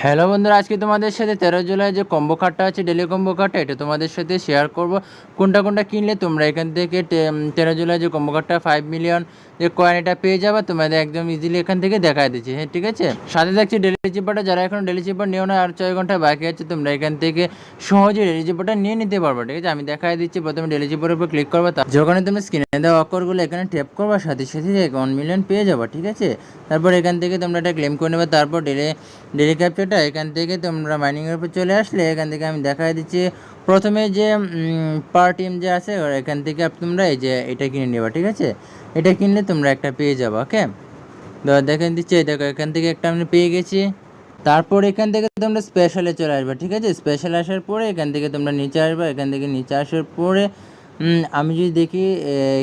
Hello বন্ধুরা, আজকে তোমাদের সাথে 13 জুলাই যে কম্বো কার্ডটা আছে, ডেলি কম্বো কার্ডটা, এটা তোমাদের সাথে শেয়ার করব। কোনটা কোনটা কিনলে তোমরা এখান থেকে 13 জুলাই যে কম্বো কার্ডটা 5 মিলিয়ন যে কয়েন এটা পেয়ে যাবে, তোমাদের একদম ইজিলি এখান থেকে দেখায় দিচ্ছি। হ্যাঁ, ঠিক আছে। সাথে দেখছি ডেলি চিপারটা, যারা এখন ডেলি চিপার নিও না, আর 6 ঘন্টা বাকি আছে, তোমরা এখান থেকে সহজে ডেলি চিপারটা নিয়ে নিতে পারবে। ঠিক আছে, আমি দেখাই দিচ্ছি। প্রথমে ডেলি চিপারের উপর ক্লিক করবে, যখন তুমি স্ক্রিনে দেওয়া অক্ষরগুলো এখানে ট্যাপ করবা, সাথে সাথে 1 মিলিয়ন পেয়ে যাবে। ঠিক আছে, তারপর এখান থেকে তোমরা এটা ক্লেম করে নেবে। তারপর ডেলি ক্যাপচারটা এখান থেকে তোমরা মাইনিংয়ের উপর চলে আসলে এখান থেকে আমি দেখাই দিচ্ছি। প্রথমে যে পার টিম যে আছে এখান থেকে তোমরা এই যে এটা কিনে নেবা। ঠিক আছে, এটা কিনলে তোমরা একটা পেয়ে যাবে। ওকে, তো দেখেন দিচ্ছি, দেখো এখান থেকে একটা আমি পেয়ে গেছি। তারপর এখান থেকে তোমরা স্পেশালে চলে আসবে। ঠিক আছে, স্পেশাল আসার পরে এখান থেকে তোমরা নিচে আসবে। এখান থেকে নিচে আসার পরে আমি যদি দেখি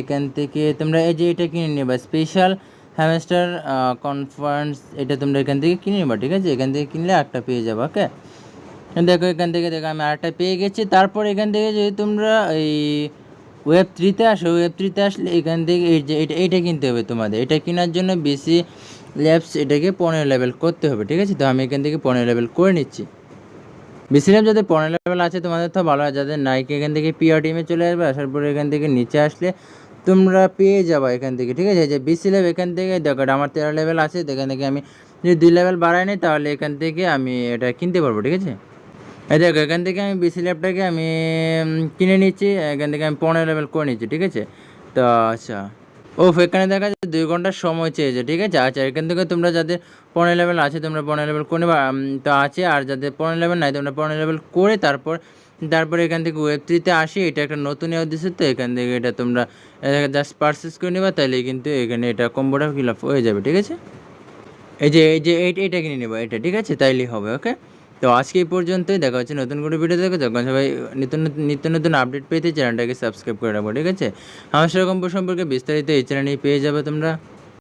এখান থেকে তোমরা এই যে এটা কিনে নেবা, স্পেশাল হ্যামস্টার কনফারেন্স, এটা তোমরা এখান থেকে কিনে নেবা। ঠিক আছে, এখান থেকে কিনলে একটা পেয়ে যাবে। ওকে, দেখো এখান থেকে দেখো আমি আরেকটা পেয়ে গেছি। তারপর এখান থেকে যদি তোমরা এই ওয়েব 3-তে আসো, ওয়েব 3-তে আসলে এখান থেকে এই যে এটা কিনতে হবে তোমাদের। এটা কেনার জন্য বেশি ল্যাবস এটাকে 15 লেভেল করতে হবে। ঠিক আছে, তো আমি এখান থেকে 15 লেভেল করে নিচ্ছি। বেশি ল্যাব যাদের 15 লেভেল আছে তোমাদের তো ভালো হয়, যাদের নাইকে এখান থেকে পিআর টিমে চলে আসবে। আসার পরে এখান থেকে নিচে আসলে তোমরা পেয়ে যাবা এখান থেকে। ঠিক আছে, যে বিসি লেভেল এখান থেকে দেখো আমার 13 লেভেল আছে, এখান থেকে আমি যদি 2 লেভেল বাড়াই নিই তাহলে এখান থেকে আমি এটা কিনতে পারবো। ঠিক আছে, এই দেখো এখান থেকে আমি বিসি ল্যাবটাকে আমি কিনে নিচ্ছি। এখান থেকে আমি 15 লেভেল করে নিচ্ছি। ঠিক আছে, তো আচ্ছা এখানে দেখা যাচ্ছে 2 ঘন্টার সময় চেয়েছে। ঠিক আছে, আচ্ছা এখান থেকে তোমরা যাদের 15 লেভেল আছে তোমরা 15 লেভেল করে নেবা, তো আছে। আর যাদের 15 লেভেল নাই তোমরা 15 লেভেল করে তারপর এখান থেকে ওয়েব 3-তে আসি। এটা একটা নতুন দিচ্ছে, তো এখান থেকে এটা তোমরা জাস্ট পারচেস করে নেবা, তাহলে কিন্তু এখানে এটা কম্বোটা ফিল আপ হয়ে যাবে। ঠিক আছে, এই যে এইটা কিনে নেবা এটা। ঠিক আছে, তাইলেই হবে। ওকে, তো আজকে এই পর্যন্তই, দেখা হচ্ছে নতুন করে ভিডিও দেখো। যখন সবাই নিত্য নতুন আপডেট পেতে চ্যানেলটাকে সাবস্ক্রাইব করে রাখবো। ঠিক আছে, আমার সেরকম সম্পর্কে বিস্তারিত এই চ্যানেলেই পেয়ে যাবে তোমরা।